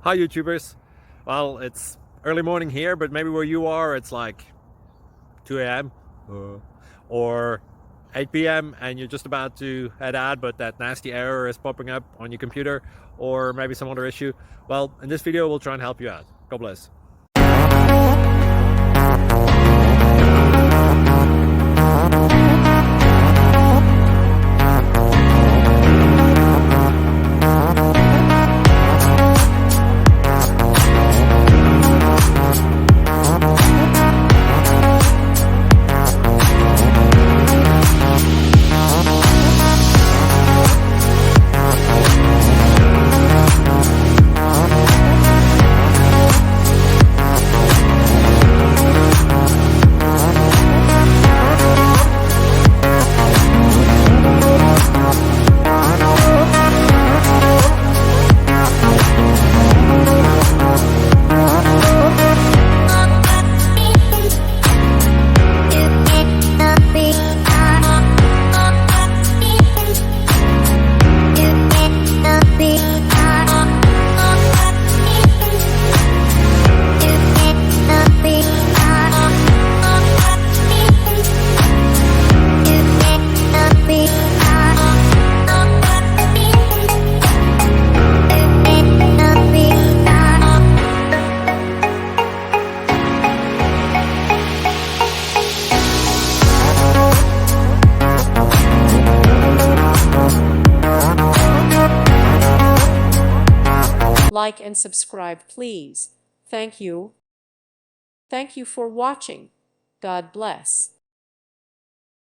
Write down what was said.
Hi YouTubers. Well, it's early morning here, but maybe where you are it's like 2 a.m. or 8 p.m. and you're just about to head out, but that nasty error is popping up on your computer, or maybe some other issue. Well, in this video we'll try and help you out. God bless. Like and subscribe, please. Thank you. Thank you for watching. God bless.